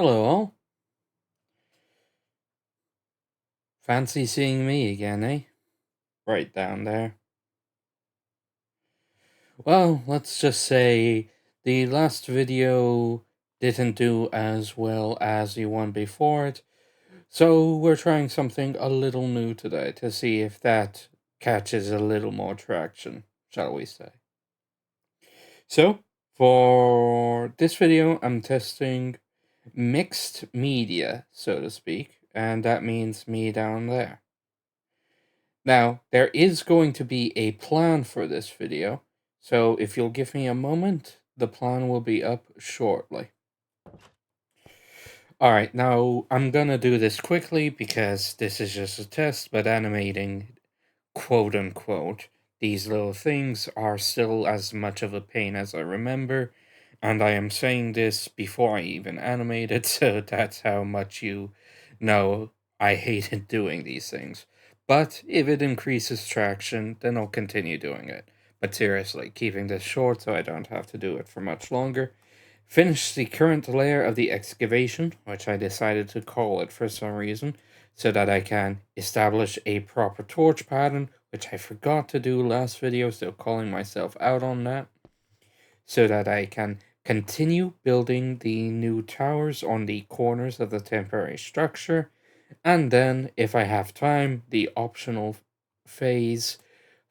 Hello all. Fancy seeing me again, eh? Right down there. Well, let's just say the last video didn't do as well as the one before it, so we're trying something a little new today to see if that catches a little more traction, shall we say. So, for this video, I'm testing mixed media, so to speak, and that means me down there. Now, there is going to be a plan for this video, so if you'll give me a moment, the plan will be up shortly. Alright, now I'm gonna do this quickly because this is just a test, but animating, quote unquote, these little things are still as much of a pain as I remember, and I am saying this before I even animate it, so that's how much you know I hated doing these things. But if it increases traction, then I'll continue doing it. But seriously, keeping this short so I don't have to do it for much longer. Finish the current layer of the excavation, which I decided to call it for some reason, so that I can establish a proper torch pattern, which I forgot to do last video, so calling myself out on that, so that I can continue building the new towers on the corners of the temporary structure, and then, if I have time, the optional phase,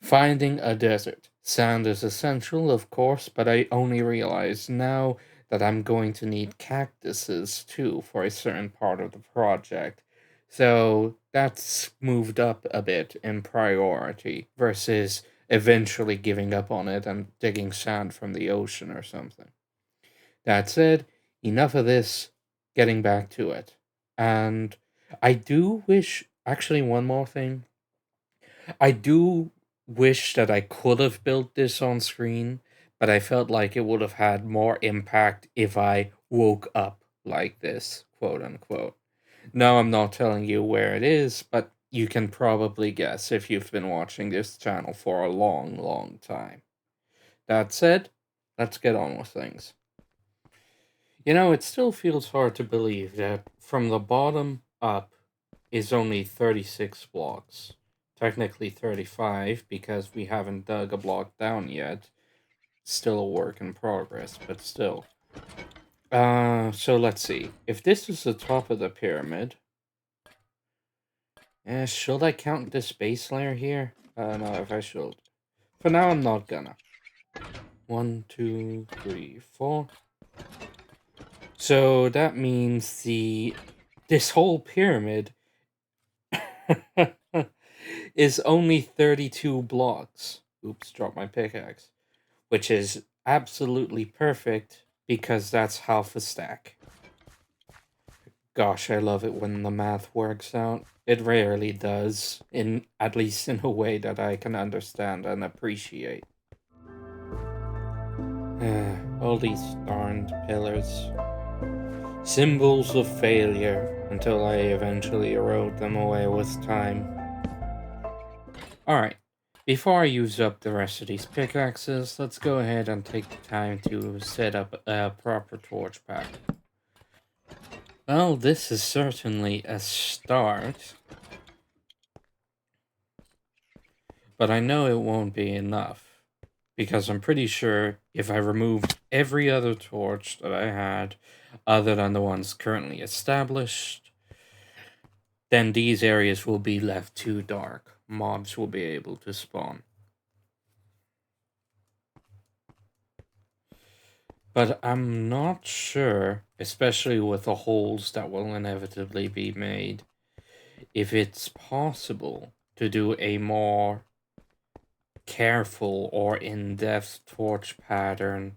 finding a desert. Sand is essential, of course, but I only realize now that I'm going to need cactuses too for a certain part of the project. So that's moved up a bit in priority versus eventually giving up on it and digging sand from the ocean or something. That said, enough of this, getting back to it. And I do wish, actually, one more thing. I do wish that I could have built this on screen, but I felt like it would have had more impact if I woke up like this, quote unquote. No, I'm not telling you where it is, but you can probably guess if you've been watching this channel for a long, long time. That said, let's get on with things. You know, it still feels hard to believe that from the bottom up is only 36 blocks. Technically 35 because we haven't dug a block down yet. Still a work in progress, but still. So let's see. If this is the top of the pyramid, should I count this base layer here? No, if I should. For now, I'm not gonna. 1, 2, 3, 4. So that means this whole pyramid is only 32 blocks. Oops, dropped my pickaxe. Which is absolutely perfect because that's half a stack. Gosh, I love it when the math works out. It rarely does, at least in a way that I can understand and appreciate. All these darned pillars. Symbols of failure until I eventually erode them away with time. Alright, before I use up the rest of these pickaxes, let's go ahead and take the time to set up a proper torch pack. Well, this is certainly a start, but I know it won't be enough, because I'm pretty sure if I removed every other torch that I had, other than the ones currently established, then these areas will be left too dark. Mobs will be able to spawn. But I'm not sure, especially with the holes that will inevitably be made, if it's possible to do a more careful or in-depth torch pattern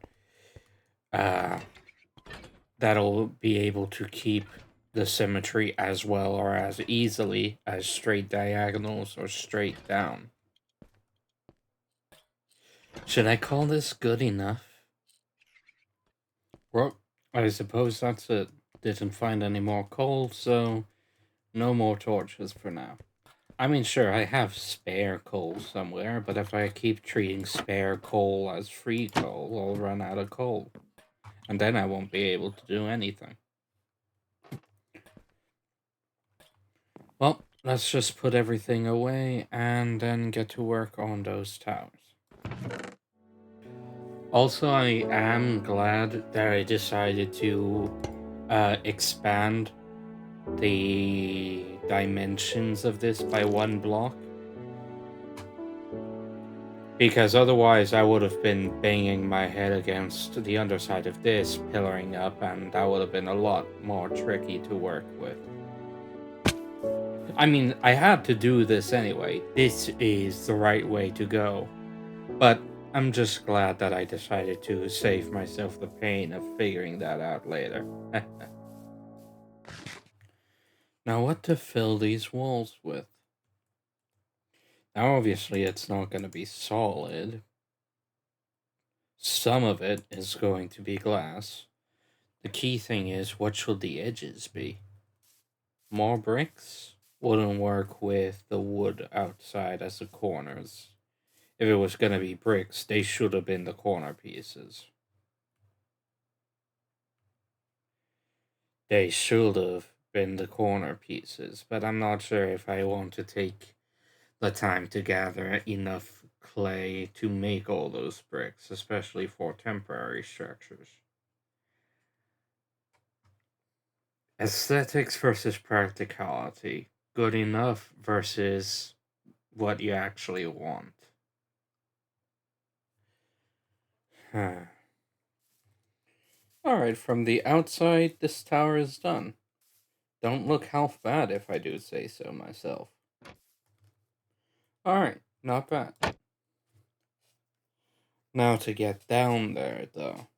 that'll be able to keep the symmetry as well or as easily as straight diagonals or straight down. Should I call this good enough? Well, I suppose that's it. Didn't find any more coal, so no more torches for now. I mean, sure, I have spare coal somewhere, but if I keep treating spare coal as free coal, I'll run out of coal. And then I won't be able to do anything. Well, let's just put everything away and then get to work on those towers. Also, I am glad that I decided to expand the dimensions of this by 1 block. Because otherwise I would have been banging my head against the underside of this, pillaring up, and that would have been a lot more tricky to work with. I mean, I had to do this anyway. This is the right way to go. But I'm just glad that I decided to save myself the pain of figuring that out later. Now, what to fill these walls with? Now, obviously, it's not going to be solid. Some of it is going to be glass. The key thing is, what should the edges be? More bricks wouldn't work with the wood outside as the corners. If it was gonna be bricks, they should have been the corner pieces. They should have been the corner pieces, but I'm not sure if I want to take the time to gather enough clay to make all those bricks, especially for temporary structures. Aesthetics versus practicality. Good enough versus what you actually want. Alright, from the outside, this tower is done. Don't look half bad if I do say so myself. Alright, not bad. Now to get down there, though.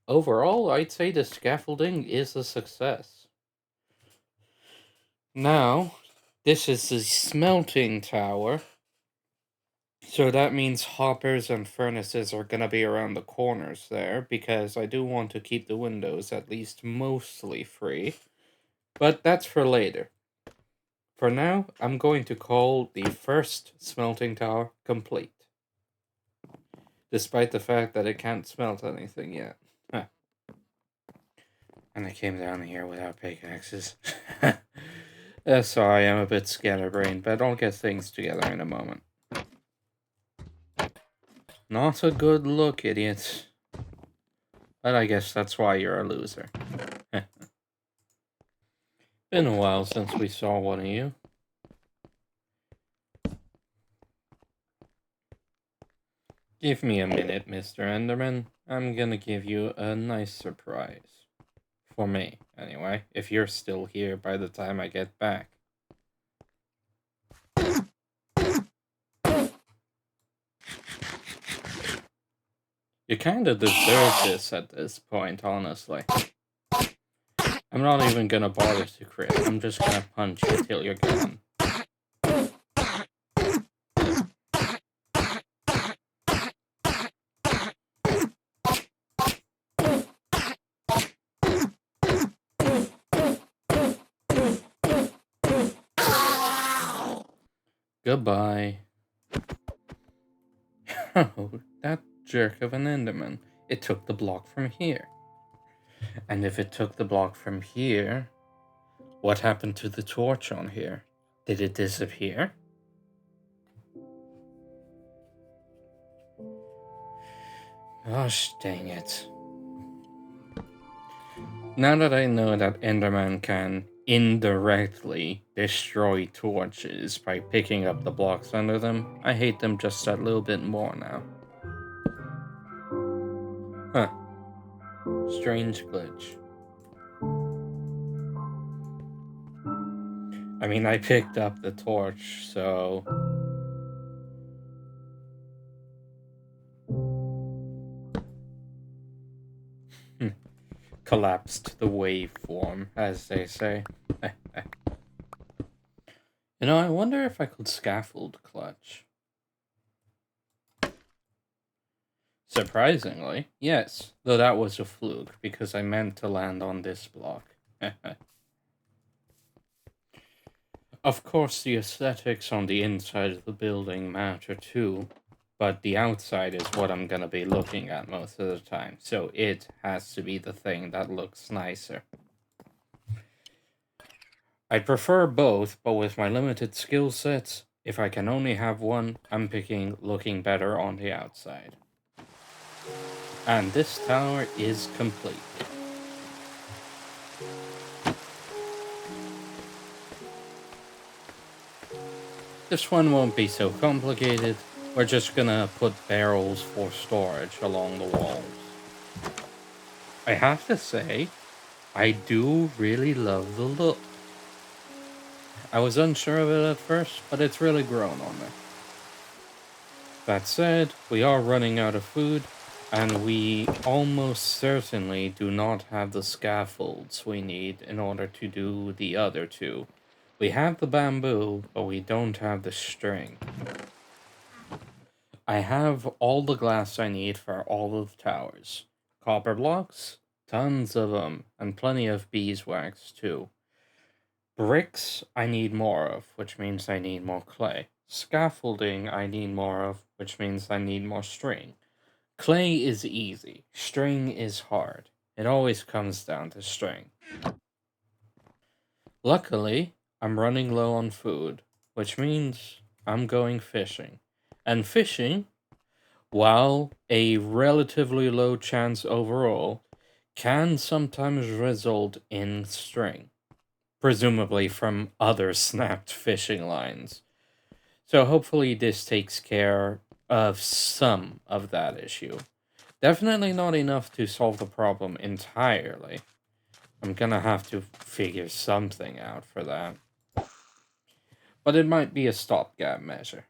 Overall, I'd say the scaffolding is a success. Now, this is the smelting tower. So that means hoppers and furnaces are gonna be around the corners there, because I do want to keep the windows at least mostly free. But that's for later. For now, I'm going to call the first smelting tower complete. Despite the fact that it can't smelt anything yet. Huh. And I came down here without pickaxes. Sorry, I'm a bit scatterbrained, but I'll get things together in a moment. Not a good look, idiots. But I guess that's why you're a loser. Been a while since we saw one of you. Give me a minute, Mr. Enderman. I'm gonna give you a nice surprise. For me, anyway, if you're still here by the time I get back. You kinda deserve this at this point, honestly. I'm not even gonna bother to crit. I'm just gonna punch you till you're gone. Goodbye. Oh, that jerk of an Enderman. It took the block from here. And if it took the block from here, what happened to the torch on here? Did it disappear? Gosh dang it. Now that I know that Enderman can indirectly destroy torches by picking up the blocks under them, I hate them just that little bit more now. Huh. Strange glitch. I mean, I picked up the torch, so... collapsed the waveform, as they say. You know, I wonder if I could scaffold clutch. Surprisingly, yes, though that was a fluke, because I meant to land on this block. Of course, the aesthetics on the inside of the building matter too, but the outside is what I'm gonna be looking at most of the time, so it has to be the thing that looks nicer. I'd prefer both, but with my limited skill sets, if I can only have one, I'm picking looking better on the outside. And this tower is complete. This one won't be so complicated. We're just gonna put barrels for storage along the walls. I have to say, I do really love the look. I was unsure of it at first, but it's really grown on me. That said, we are running out of food, and we almost certainly do not have the scaffolds we need in order to do the other two. We have the bamboo, but we don't have the string. I have all the glass I need for all of the towers. Copper blocks, tons of them, and plenty of beeswax too. Bricks, I need more of, which means I need more clay. Scaffolding, I need more of, which means I need more string. Clay is easy, string is hard. It always comes down to string. Luckily, I'm running low on food, which means I'm going fishing. And fishing, while a relatively low chance overall, can sometimes result in string, presumably from other snapped fishing lines. So hopefully this takes care of some of that issue. Definitely not enough to solve the problem entirely. I'm gonna have to figure something out for that. But it might be a stopgap measure.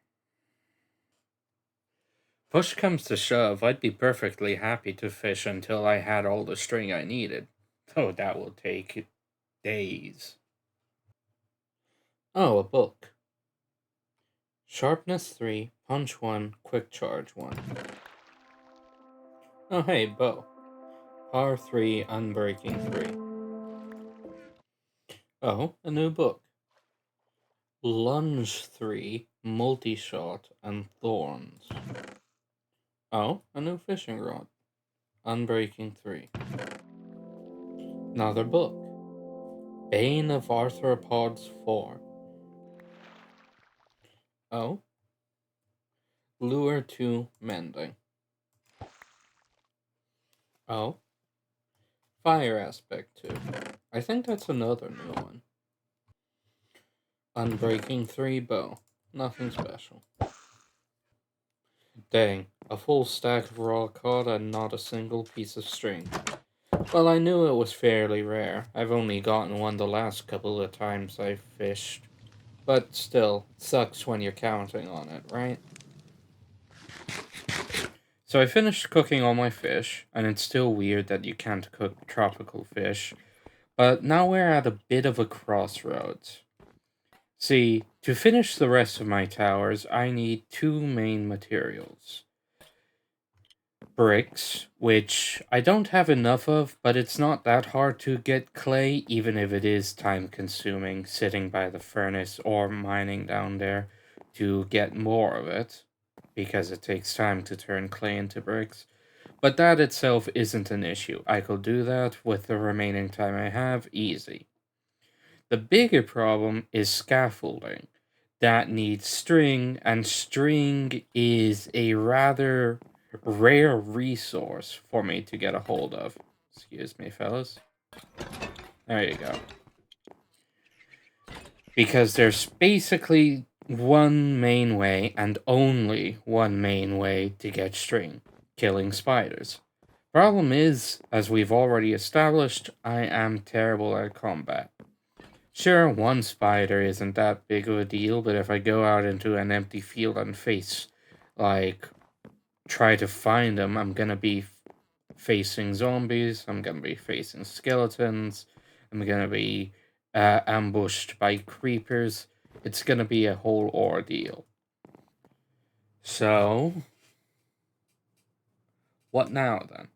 Push comes to shove, I'd be perfectly happy to fish until I had all the string I needed. Though that will take days. Oh, a book. Sharpness 3, Punch 1, Quick Charge 1. Oh, hey, bow. Power 3, Unbreaking 3. Oh, a new book. Lunge 3, Multi-Shot, and Thorns. Oh, a new fishing rod. Unbreaking 3. Another book. Bane of Arthropods 4. Oh, Lure 2, Mending. Oh, Fire Aspect 2. I think that's another new one. Unbreaking 3, Bow. Nothing special. Dang, a full stack of raw cod and not a single piece of string. Well, I knew it was fairly rare. I've only gotten one the last couple of times I've fished. But still, it sucks when you're counting on it, right? So I finished cooking all my fish, and it's still weird that you can't cook tropical fish. But now we're at a bit of a crossroads. See, to finish the rest of my towers, I need two main materials. Bricks, which I don't have enough of, but it's not that hard to get clay, even if it is time consuming sitting by the furnace or mining down there to get more of it, because it takes time to turn clay into bricks. But that itself isn't an issue. I could do that with the remaining time I have, easy. The bigger problem is scaffolding. That needs string, and string is a rather rare resource for me to get a hold of. Excuse me, fellas. There you go. Because there's basically one main way, and only one main way, to get string: killing spiders. Problem is, as we've already established, I am terrible at combat. Sure, one spider isn't that big of a deal, but if I go out into an empty field and try to find them, I'm gonna be facing zombies, I'm gonna be facing skeletons, I'm gonna be ambushed by creepers. It's gonna be a whole ordeal. So, what now then?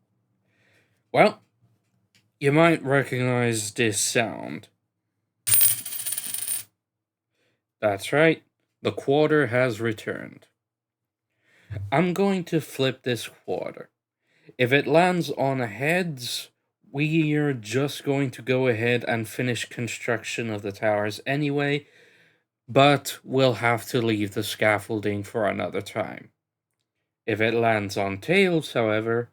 Well, you might recognize this sound. That's right, the quarter has returned. I'm going to flip this quarter. If it lands on heads, We are just going to go ahead and finish construction of the towers anyway, but we'll have to leave the scaffolding for another time. If it lands on tails, however,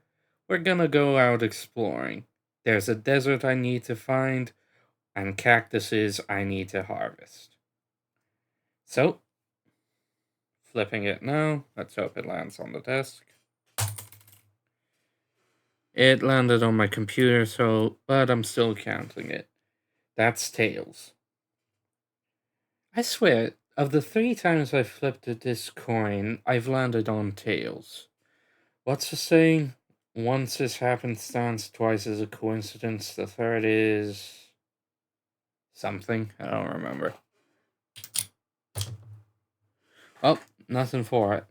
we're gonna go out exploring. There's a desert I need to find, and cactuses I need to harvest. So, flipping it now. Let's hope it lands on the desk. It landed on my computer, but I'm still counting it. That's tails. I swear, of the 3 times I've flipped this coin, I've landed on tails. What's the saying? Once is happenstance, twice is a coincidence, the third is something. I don't remember. Oh, nothing for it.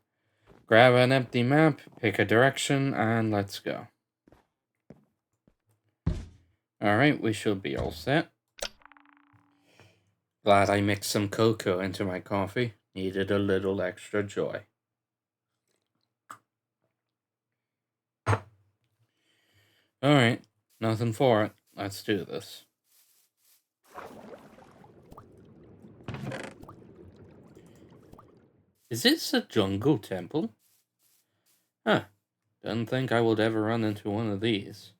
Grab an empty map, pick a direction, and let's go. Alright, we should be all set. Glad I mixed some cocoa into my coffee. Needed a little extra joy. Alright, nothing for it. Let's do this. Is this a jungle temple? Huh. Didn't think I would ever run into one of these.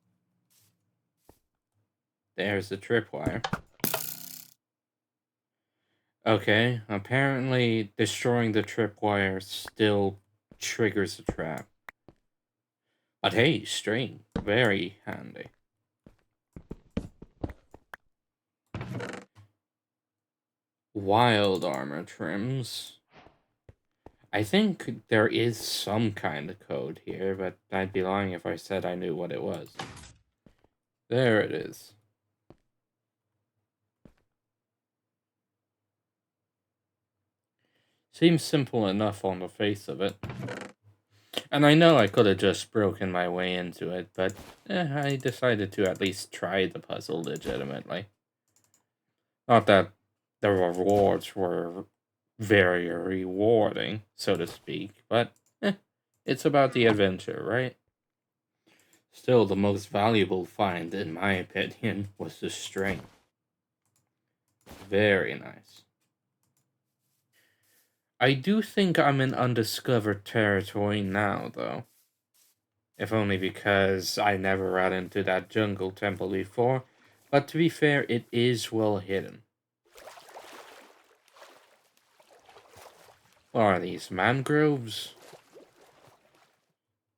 There's the tripwire. Okay, apparently destroying the tripwire still triggers a trap. But hey, string. Very handy. Wild armor trims. I think there is some kind of code here, but I'd be lying if I said I knew what it was. There it is. Seems simple enough on the face of it. And I know I could have just broken my way into it, but I decided to at least try the puzzle legitimately. Not that the rewards were very rewarding, so to speak, but it's about the adventure, right? Still, the most valuable find, in my opinion, was the string. Very nice. I do think I'm in undiscovered territory now, though. If only because I never ran into that jungle temple before, but to be fair, it is well hidden. What are these, mangroves?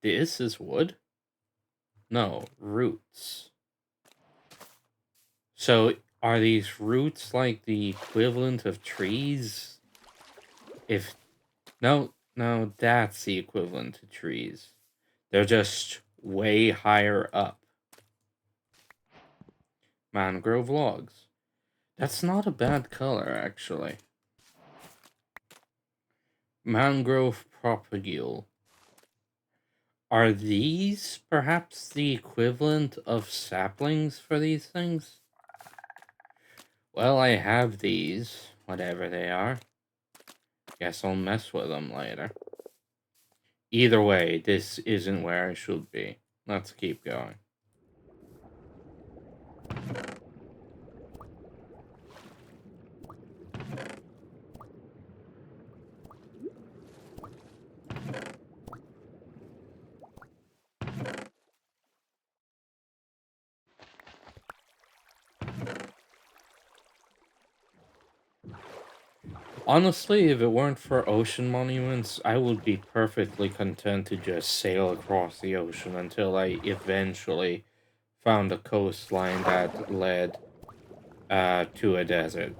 This is wood? No, roots. So, are these roots like the equivalent of trees? If... No, that's the equivalent to trees. They're just way higher up. Mangrove logs. That's not a bad color, actually. Mangrove propagule. Are these perhaps the equivalent of saplings for these things? Well, I have these, whatever they are. Guess I'll mess with them later. Either way, this isn't where I should be. Let's keep going. Honestly, if it weren't for ocean monuments, I would be perfectly content to just sail across the ocean until I eventually found a coastline that led to a desert.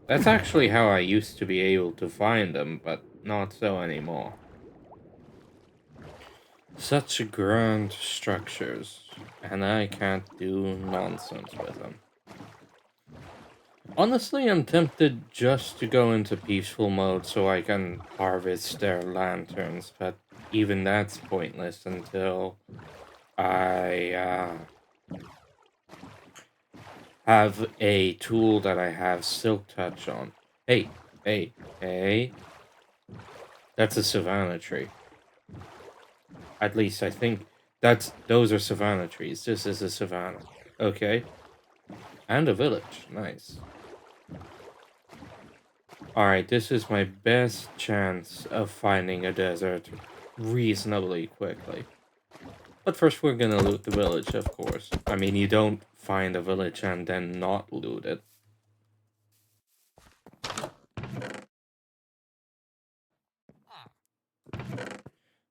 That's actually how I used to be able to find them, but not so anymore. Such grand structures, and I can't do nonsense with them. Honestly, I'm tempted just to go into peaceful mode so I can harvest their lanterns, but even that's pointless until I have a tool that I have Silk Touch on. Hey, hey, hey. That's a savannah tree. At least I think Those are savanna trees. This is a savanna. Okay. And a village. Nice. Alright, this is my best chance of finding a desert reasonably quickly. But first we're gonna loot the village, of course. I mean, you don't find a village and then not loot it.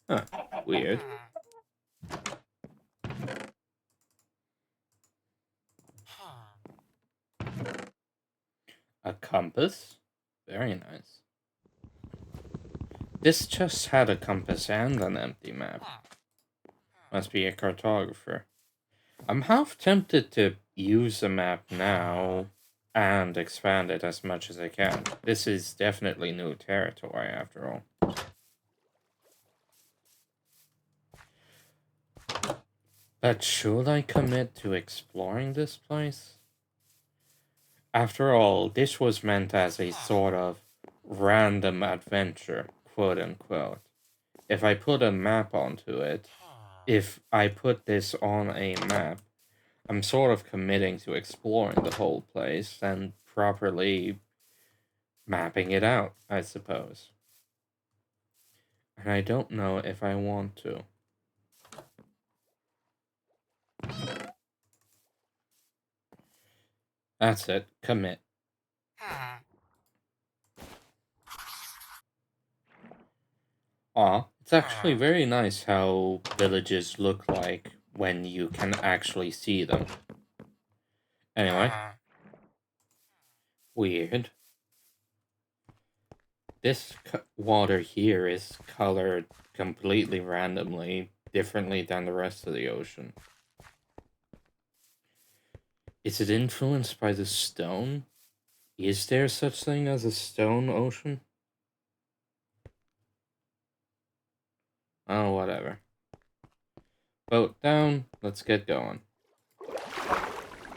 Huh, weird. A compass? Very nice. This just had a compass and an empty map. Must be a cartographer. I'm half tempted to use the map now and expand it as much as I can. This is definitely new territory after all. But should I commit to exploring this place? After all, this was meant as a sort of random adventure, quote unquote. If I put a map onto it, if I put this on a map, I'm sort of committing to exploring the whole place and properly mapping it out, I suppose. And I don't know if I want to. That's it, commit. Aw, it's actually very nice how villages look like when you can actually see them. Anyway, weird. This water here is colored completely randomly, differently than the rest of the ocean. Is it influenced by the stone? Is there such thing as a stone ocean? Oh, whatever. Boat down, let's get going.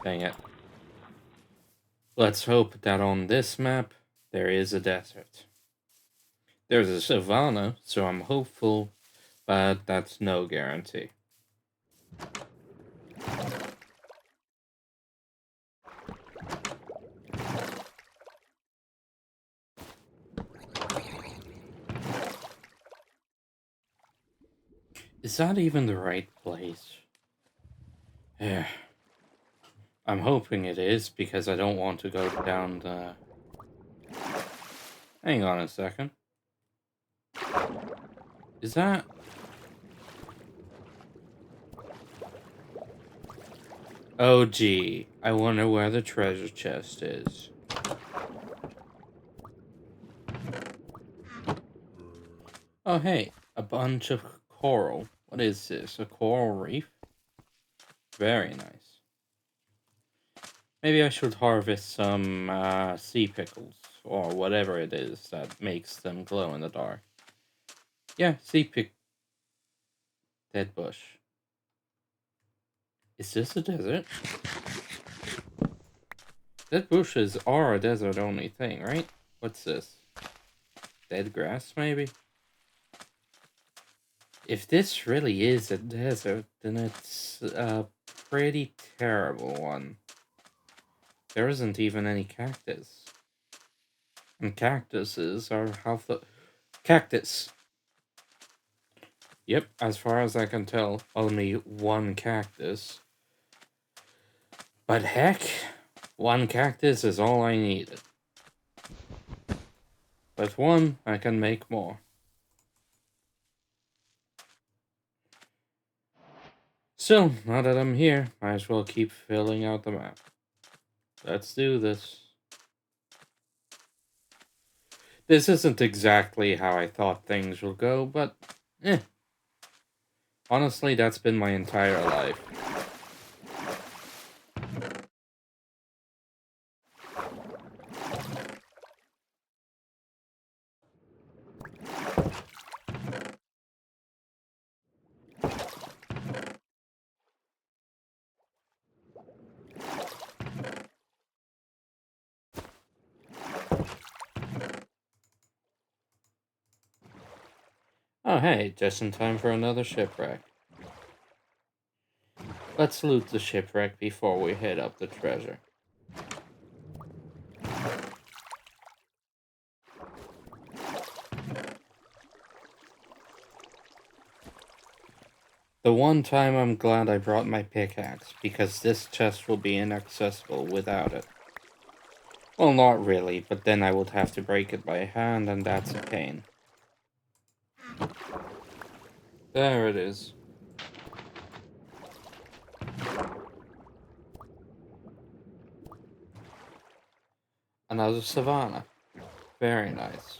Dang it. Let's hope that on this map, there is a desert. There's a savanna, so I'm hopeful, but that's no guarantee. Is that even the right place? Yeah. I'm hoping it is, because I don't want to go down the... Hang on a second. Is that... Oh gee, I wonder where the treasure chest is. Oh hey, a bunch of coral. What is this, a coral reef? Very nice. Maybe I should harvest some sea pickles, or whatever it is that makes them glow in the dark. Yeah, sea pick... Dead bush. Is this a desert? Dead bushes are a desert-only thing, right? What's this? Dead grass, maybe? If this really is a desert, then it's a pretty terrible one. There isn't even any cactus. And cactuses are half the... Cactus! Yep, as far as I can tell, only one cactus. But heck, one cactus is all I needed. With one, I can make more. Still, now that I'm here, might as well keep filling out the map. Let's do this. This isn't exactly how I thought things will go, but eh. Honestly, that's been my entire life. Oh hey, just in time for another shipwreck. Let's loot the shipwreck before we hit up the treasure. The one time I'm glad I brought my pickaxe, because this chest will be inaccessible without it. Well, not really, but then I would have to break it by hand, and that's a pain. There it is. Another savanna. Very nice.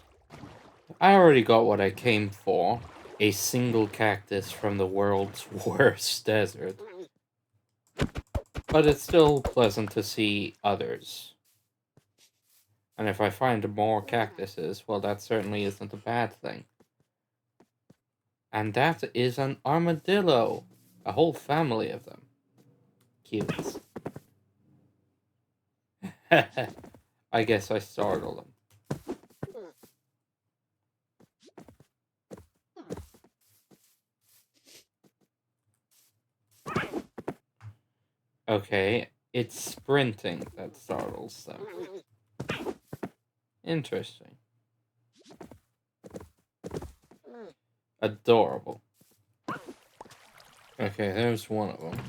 I already got what I came for. A single cactus from the world's worst desert. But it's still pleasant to see others. And if I find more cactuses, well, that certainly isn't a bad thing. And that is an armadillo. A whole family of them. Cute. I guess I startled them. Okay, it's sprinting that startles them. Interesting. Adorable. Okay, there's one of them.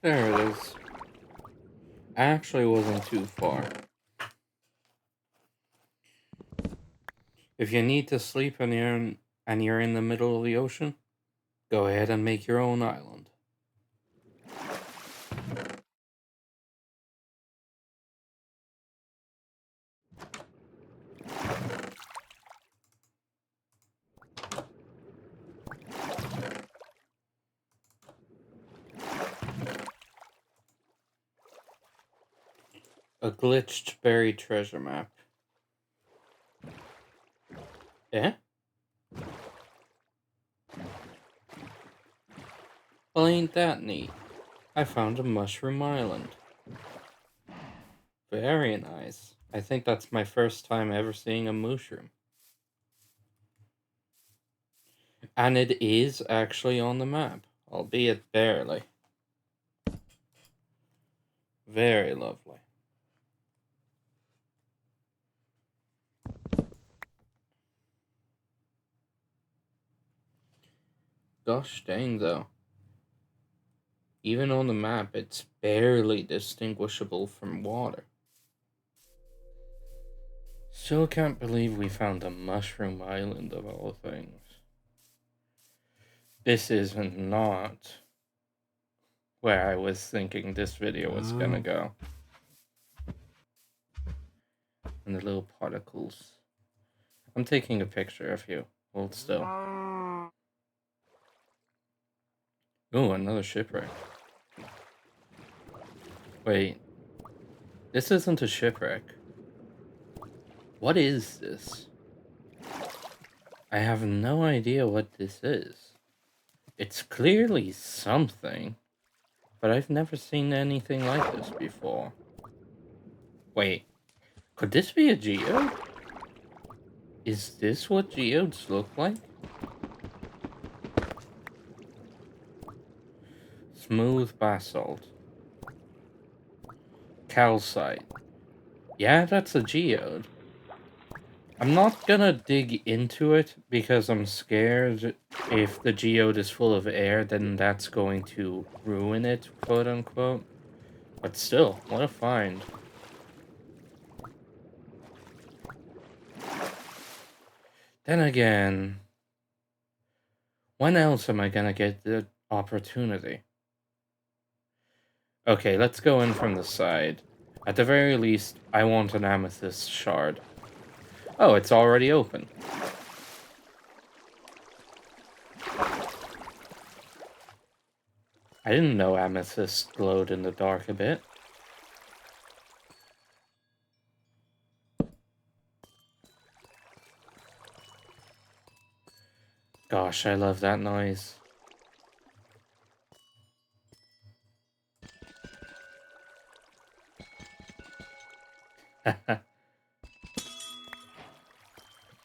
There it is. Actually wasn't too far. If you need to sleep and you're in the middle of the ocean, go ahead and make your own island. A glitched buried treasure map. Eh? Well, ain't that neat? I found a mushroom island. Very nice. I think that's my first time ever seeing a mushroom. And it is actually on the map, albeit barely. Very lovely. Gosh dang, though. Even on the map, it's barely distinguishable from water. Still can't believe we found a mushroom island of all things. This is not where I was thinking this video was gonna go. And the little particles. I'm taking a picture of you. Hold still. Oh, another shipwreck. Wait. This isn't a shipwreck. What is this? I have no idea what this is. It's clearly something, but I've never seen anything like this before. Wait, could this be a geode? Is this what geodes look like? Smooth basalt. Calcite. Yeah, that's a geode. I'm not gonna dig into it because I'm scared if the geode is full of air, then that's going to ruin it, quote unquote. But still, what a find. Then again, when else am I gonna get the opportunity? Okay, let's go in from the side. At the very least, I want an amethyst shard. Oh, it's already open. I didn't know amethyst glowed in the dark a bit. Gosh, I love that noise.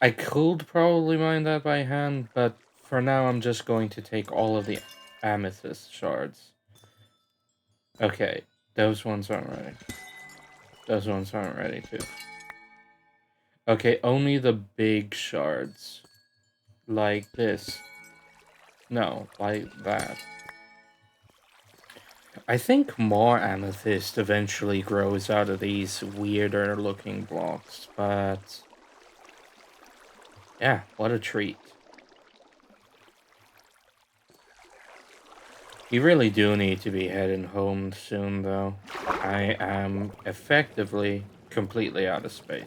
I I could probably mine that by hand, but for now I'm just going to take all of the amethyst shards. Okay, those ones aren't ready. Those ones aren't ready too. Okay, only the big shards. Like this. No, like that. I think more amethyst eventually grows out of these weirder looking blocks, but yeah, what a treat. You really do need to be heading home soon, though. I am effectively completely out of space.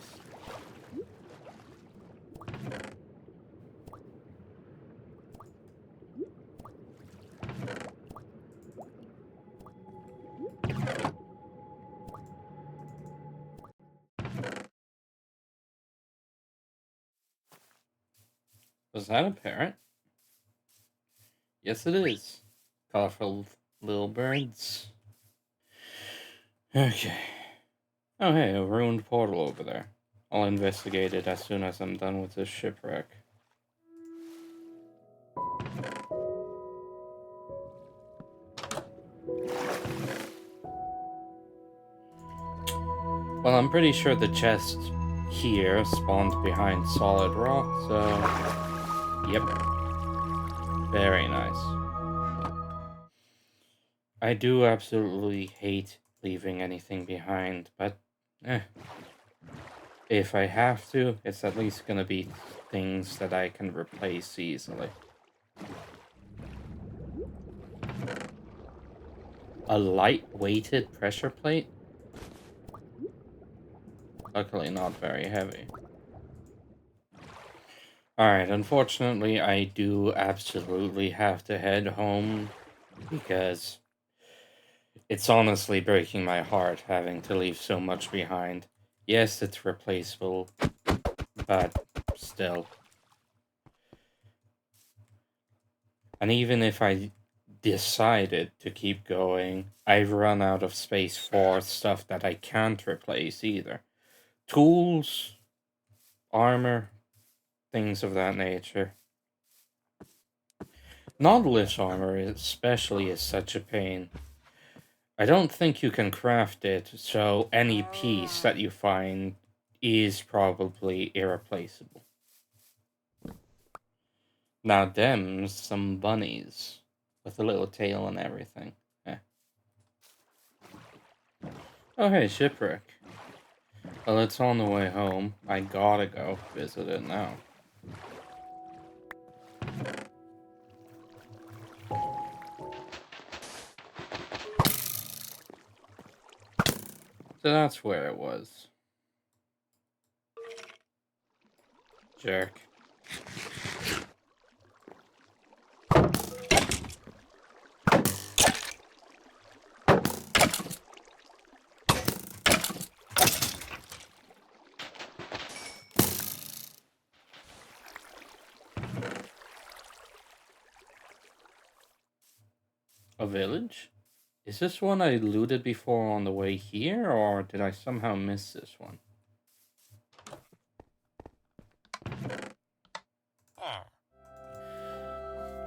Was that a parrot? Yes, it is. Colorful little birds. Okay. Oh, hey, a ruined portal over there. I'll investigate it as soon as I'm done with this shipwreck. Well, I'm pretty sure the chest here spawned behind solid rock, so... Yep. Very nice. I do absolutely hate leaving anything behind, but... If I have to, it's at least gonna be things that I can replace easily. A light-weighted pressure plate? Luckily not very heavy. Alright, unfortunately I do absolutely have to head home because it's honestly breaking my heart having to leave so much behind. Yes, it's replaceable, but still. And even if I decided to keep going, I've run out of space for stuff that I can't replace either. Tools, armor, things of that nature. Nautilus armor especially is such a pain. I don't think you can craft it, so any piece that you find is probably irreplaceable. Now them's some bunnies with a little tail and everything. Eh. Oh hey, shipwreck. Well, it's on the way home. I gotta go visit it now. So that's where it was. Jerk. A village? Is this one I looted before on the way here, or did I somehow miss this one?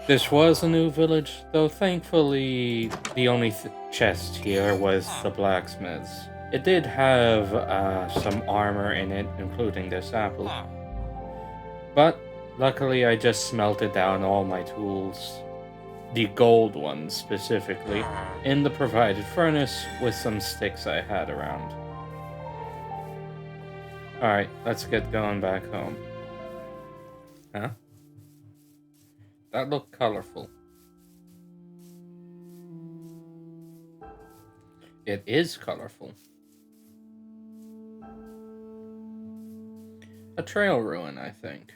This was a new village, though thankfully the only chest here was the blacksmith's. It did have some armor in it, including this apple. But luckily I just smelted down all my tools, the gold ones specifically, in the provided furnace with some sticks I had around. Alright, let's get going back home. Huh? That looked colorful. It is colorful. A trail ruin, I think.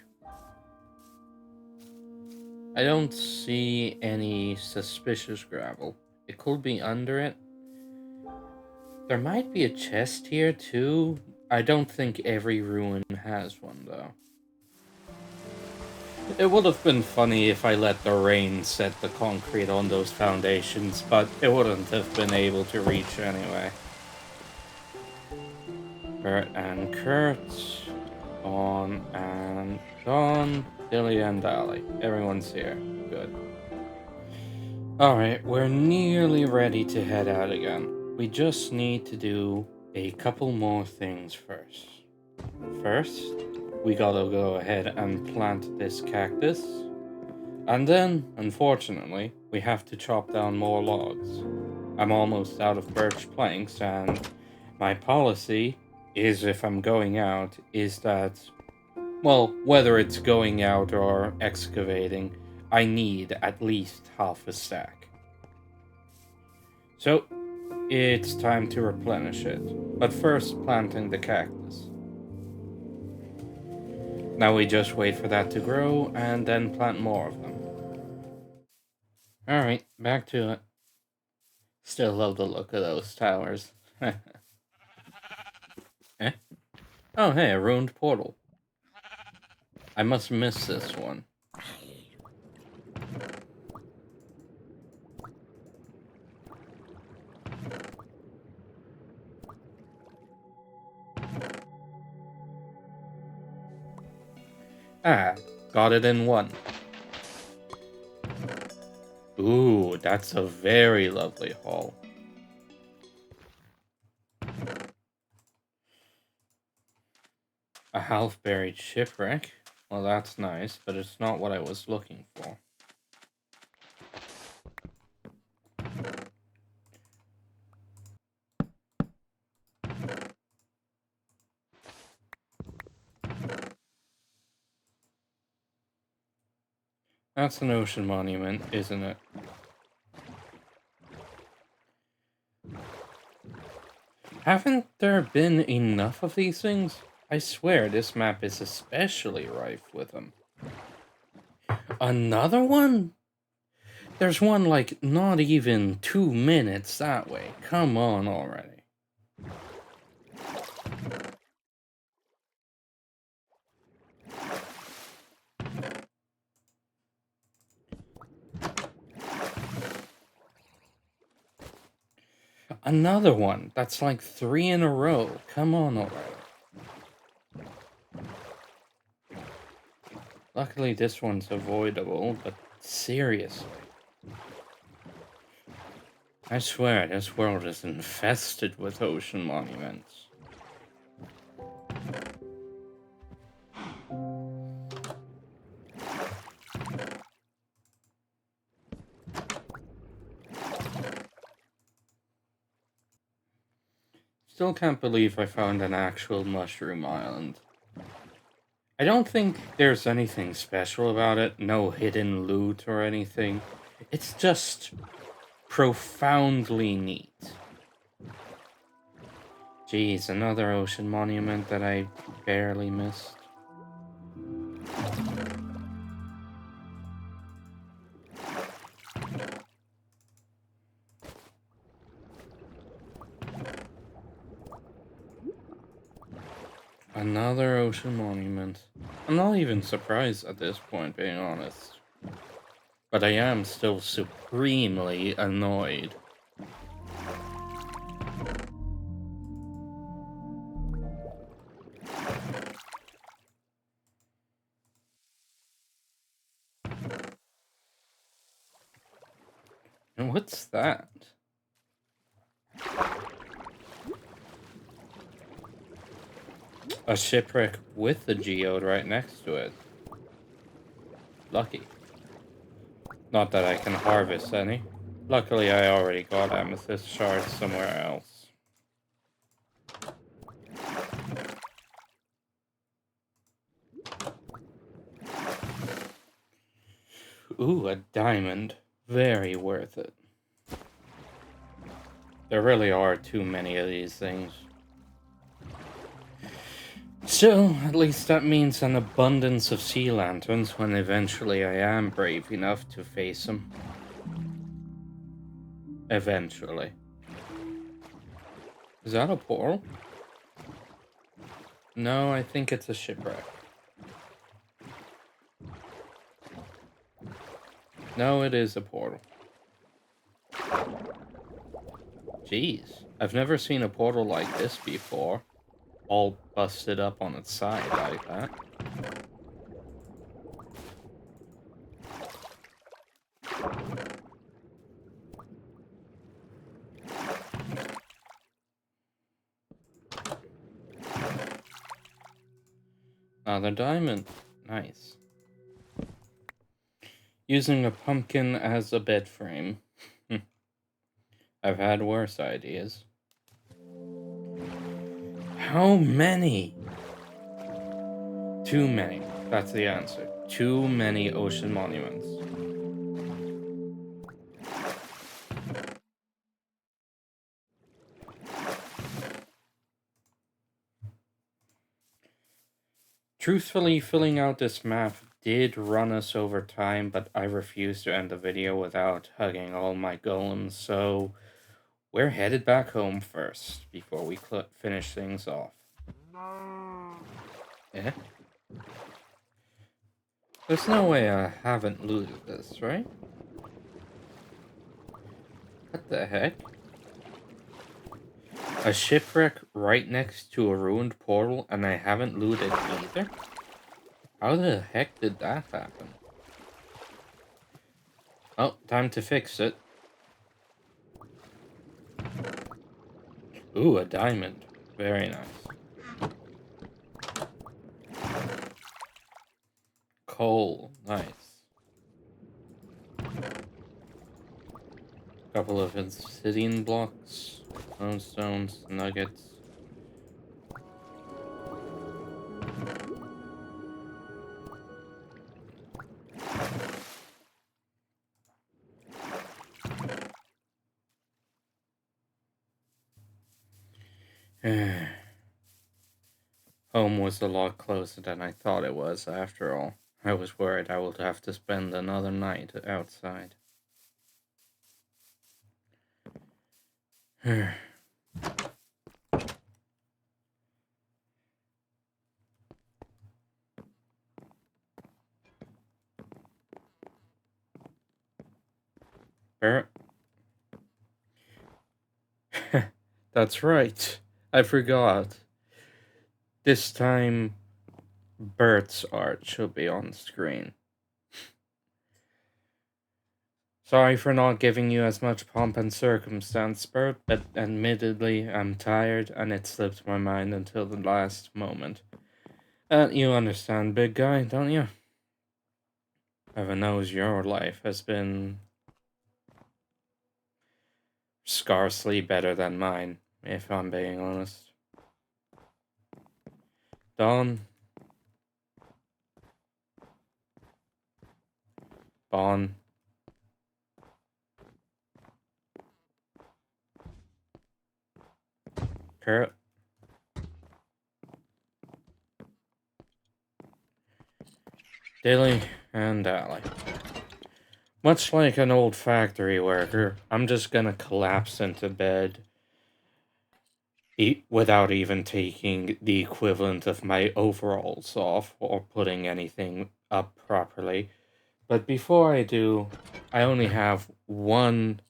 I don't see any suspicious gravel. It could be under it. There might be a chest here too. I don't think every ruin has one though. It would have been funny if I let the rain set the concrete on those foundations, but it wouldn't have been able to reach anyway. Bert and Kurt. On and on. Dilly and Dally. Everyone's here. Good. Alright, we're nearly ready to head out again. We just need to do a couple more things first. First, we gotta go ahead and plant this cactus. And then, unfortunately, we have to chop down more logs. I'm almost out of birch planks, and my policy is, if I'm going out, is that, well, whether it's going out or excavating, I need at least half a stack. So, it's time to replenish it, but first planting the cactus. Now we just wait for that to grow, and then plant more of them. Alright, back to it. Still love the look of those towers. Eh? Oh hey, a ruined portal. I must miss this one. Ah, got it in one. Ooh, that's a very lovely haul. A half-buried shipwreck? Well, that's nice, but it's not what I was looking for. That's an ocean monument, isn't it? Haven't there been enough of these things? I swear this map is especially rife with them. Another one? There's one like not even 2 minutes that way. Come on already. Another one. That's like 3 in a row. Come on already. Luckily this one's avoidable, but seriously. I swear, this world is infested with ocean monuments. Still can't believe I found an actual mushroom island. I don't think there's anything special about it, no hidden loot or anything. It's just profoundly neat. Geez, another ocean monument that I barely missed. Another ocean monument. I'm not even surprised at this point, being honest. But I am still supremely annoyed. And what's that? A shipwreck with a geode right next to it. Lucky. Not that I can harvest any. Luckily, I already got amethyst shards somewhere else. Ooh, a diamond. Very worth it. There really are too many of these things. Still, at least that means an abundance of sea lanterns when eventually I am brave enough to face them. Eventually. Is that a portal? No, I think it's a shipwreck. No, it is a portal. Jeez, I've never seen a portal like this before. all busted up on its side like that. Another diamond. Nice. Using a pumpkin as a bed frame. I've had worse ideas. How many? Too many. That's the answer. Too many ocean monuments. Truthfully, filling out this map did run us over time, but I refuse to end the video without hugging all my golems, so we're headed back home first, before we finish things off. Eh? There's no way I haven't looted this, right? What the heck? A shipwreck right next to a ruined portal, and I haven't looted either? How the heck did that happen? Oh, time to fix it. Ooh, a diamond. Very nice. Coal. Nice. Couple of obsidian blocks. Stones, nuggets. Home was a lot closer than I thought it was, after all. I was worried I would have to spend another night outside. That's right. I forgot. This time, Bert's art should be on screen. Sorry for not giving you as much pomp and circumstance, Bert, but admittedly, I'm tired and it slipped my mind until the last moment. You understand, big guy, don't you? Heaven knows your life has been scarcely better than mine, if I'm being honest. Don. Bon. Kurt. Dilly and Dally. Much like an old factory worker, I'm just gonna collapse into bed without even taking the equivalent of my overalls off or putting anything up properly. But before I do, I only have one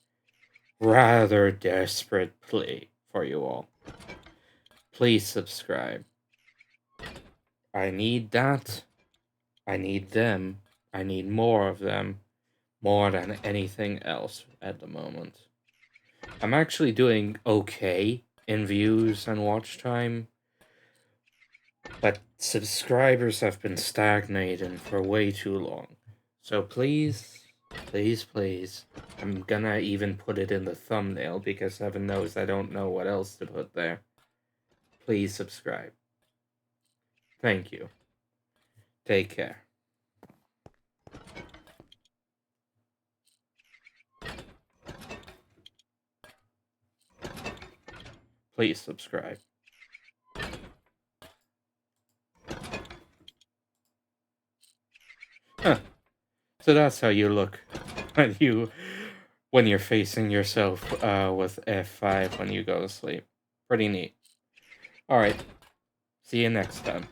rather desperate plea for you all. Please subscribe. I need that. I need them. I need more of them. More than anything else at the moment. I'm actually doing okay in views and watch time, but subscribers have been stagnating for way too long. So please, please, please, I'm gonna even put it in the thumbnail because heaven knows I don't know what else to put there. Please subscribe. Thank you. Take care. Please subscribe. Huh. So that's how you look when you're facing yourself with F5 when you go to sleep. Pretty neat. Alright. See you next time.